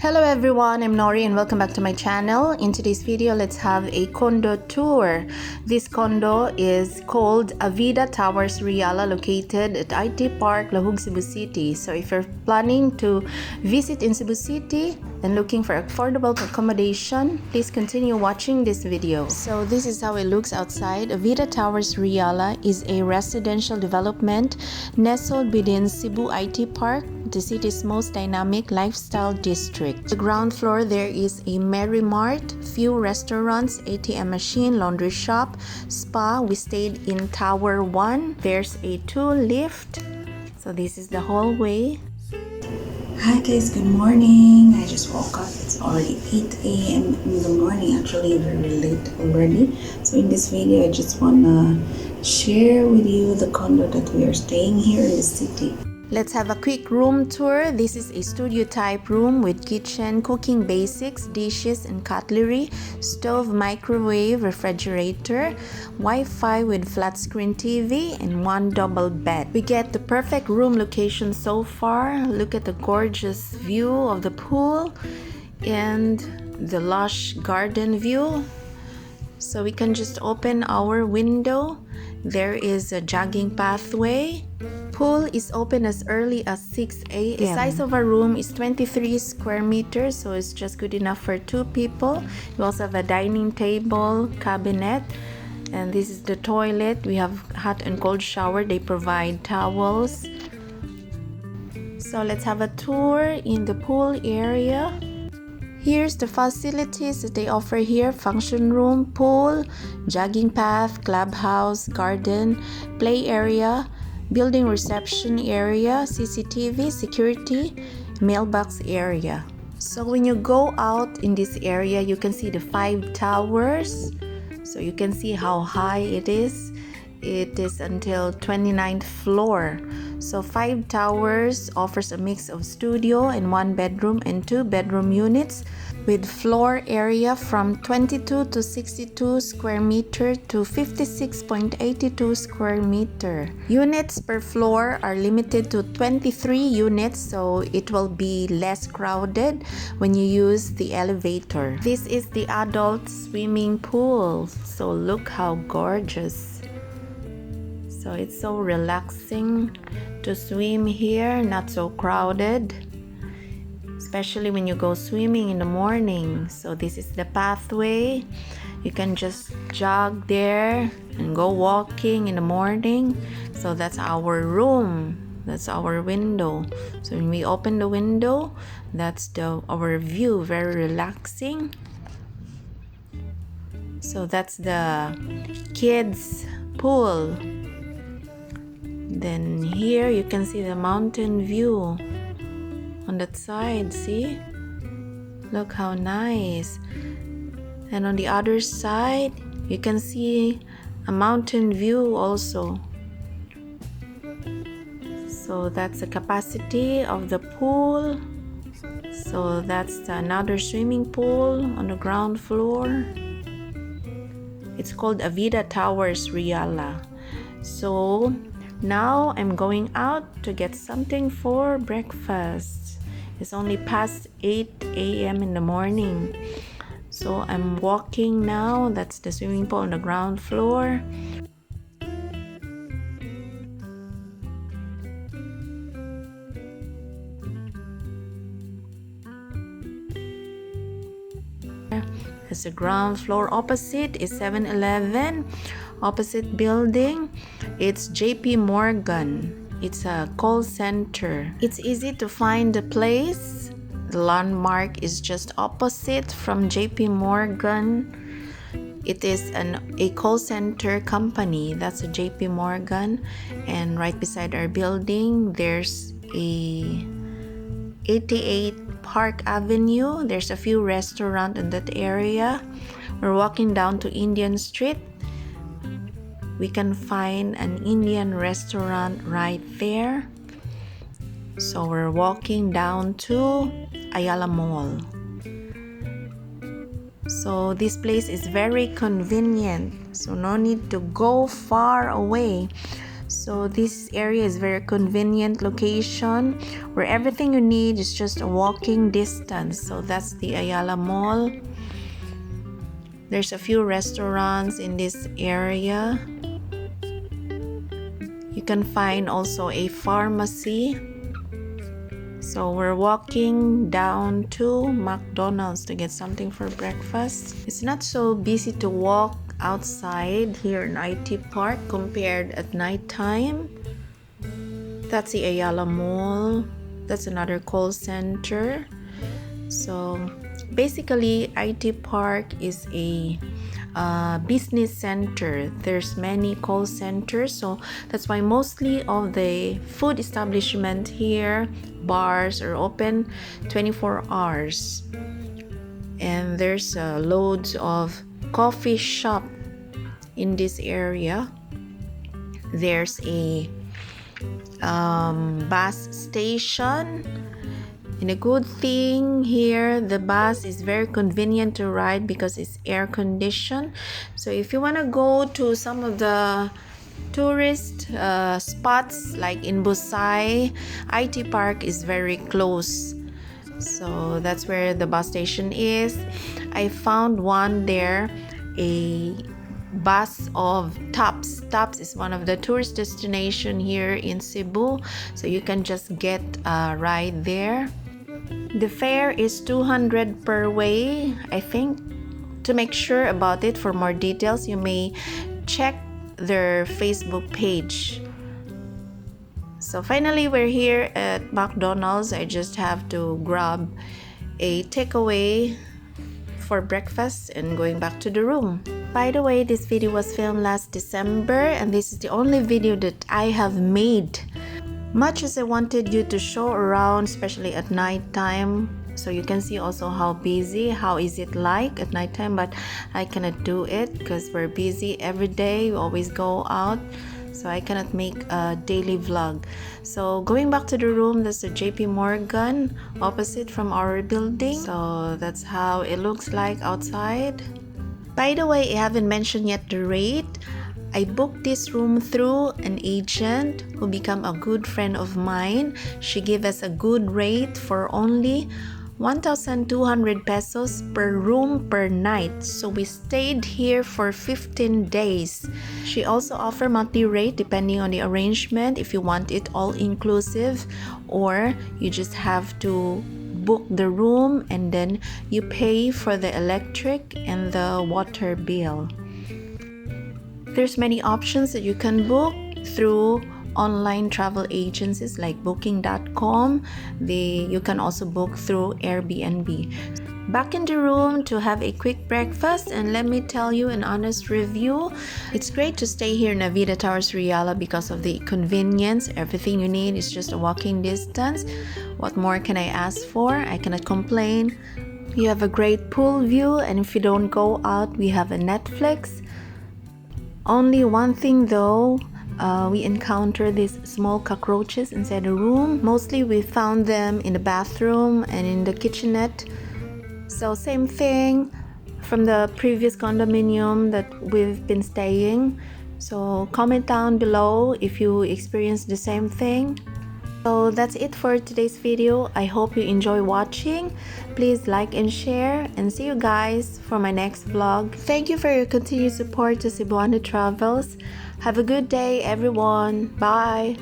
Hello everyone, I'm Nori and welcome back to my channel. In today's video, let's have a condo tour. This condo is called Avidatowersriala, located at IT Park, Lahug, Cebucity. So if you're planning to visit in Cebucity and looking for affordable accommodation, please continue watching this video. So this is how it looks outside. Avidatowersriala is a residential development nestled within Cebu IT Park, the city's most dynamic lifestyle district. The ground floor, there is a Mary Mart, few restaurants, ATM machine, laundry shop, spa. We stayed in Tower 1. There's a 2 lift. So this is the hallway. Hi guys, good morning. I just woke up. It's already 8 a.m. in the morning, actually very late already. So in this video, I just wanna share with you the condo that we are staying here in the city. Let's have a quick room tour. This is a studio type room with kitchen, cooking basics, dishes and cutlery, stove, microwave, refrigerator, Wi-Fi with flat screen TV and 1 double bed. We get the perfect room location so far. Look at the gorgeous view of the pool and the lush garden view. So we can just open our window. There is a jogging pathway. Pool is open as early as 6 a.m. The size of our room is 23 square meters, so it's just good enough for 2 people. We also have a dining table, cabinet, and this is the toilet. We have hot and cold shower. They provide towels. So let's have a tour in the pool area. Here's the facilities that they offer here: function room, pool, jogging path, clubhouse, garden, play area, building reception area, CCTV, security, mailbox area. So when you go out in this area, you can see the 5 towers. So you can see how high it is. It is until 29th floor. So 5 towers offers a mix of studio and 1 bedroom and 2 bedroom units with floor area from 22 to 62 square meter to 56.82 square meter. Units per floor are limited to 23 units, so it will be less crowded when you use the elevator. This is the adult swimming pool. So look how gorgeous. So it's so relaxing to swim here, not so crowded, especially when you go swimming in the morning. So this is the pathway. You can just jog there and go walking in the morning. So that's our room. That's our window. So when we open the window, that's our view, very relaxing. So that's the kids pool. Then here you can see the mountain view on that side. See, look how nice. And on the other side you can see a mountain view also. So that's the capacity of the pool. So that's another swimming pool on the ground floor. It's called Avidatowersriala. So now I'm going out to get something for breakfast. It's only past 8 a.m. in the morning. So I'm walking now. That's the swimming pool on the ground floor. As the ground floor opposite is 7-Eleven. Opposite building, it's JP Morgan. It's a call center. It's easy to find the place. The landmark is just opposite from JP Morgan. It is a call center company. That's a JP Morgan. And right beside our building, there's a 88 Park Avenue. There's a few restaurants in that area. We're walking down to Indian Street. We can find an Indian restaurant right there. So we're walking down to Ayala Mall. So this place is very convenient. So no need to go far away. So this area is very convenient location where everything you need is just a walking distance. So that's the Ayala Mall. There's a few restaurants in this area. You can find also a pharmacy. So we're walking down to McDonald's to get something for breakfast. It's not so busy to walk outside here in IT Park compared at nighttime. That's the Ayala Mall. That's another call center. So basically IT Park is a business center. There's many call centers, so that's why mostly of the food establishment here, bars, are open 24 hours. And there's loads of coffee shop in this area. There's a bus station. And a good thing here, the bus is very convenient to ride because it's air conditioned. So if you want to go to some of the tourist spots like in Busai, IT Park is very close. So that's where the bus station is. I found one there, a bus of Tops. Tops is one of the tourist destination here in Cebu. So you can just get a ride there. The fare is 200 per way, I think. To make sure about it, for more details, you may check their Facebook page. So finally, we're here at McDonald's. I just have to grab a takeaway for breakfast and going back to the room. By the way, this video was filmed last December and this is the only video that I have made. Much as I wanted you to show around, especially at night time, so you can see also how busy, how is it like at night time, but I cannot do it because we're busy every day. We always go out, so I cannot make a daily vlog. So going back to the room, there's a JP Morgan opposite from our building. So that's how it looks like outside. By the way, I haven't mentioned yet the rate. I booked this room through an agent who became a good friend of mine. She gave us a good rate for only 1,200 pesos per room per night. So we stayed here for 15 days. She also offered monthly rate depending on the arrangement, if you want it all inclusive or you just have to book the room and then you pay for the electric and the water bill. There's many options that you can book through online travel agencies like booking.com. You can also book through Airbnb. Back in the room to have a quick breakfast, and let me tell you an honest review. It's great to stay here in Avidatowersriala because of the convenience. Everything you need is just a walking distance. What more can I ask for? I cannot complain. You have a great pool view, and if you don't go out, we have a Netflix. Only one thing though, we encountered these small cockroaches inside the room. Mostly we found them in the bathroom and in the kitchenette. So same thing from the previous condominium that we've been staying. So comment down below if you experienced the same thing. So that's it for today's video. I hope you enjoy watching. Please like and share, and see you guys for my next vlog. Thank you for your continued support to Cebuano Travels. Have a good day everyone. Bye.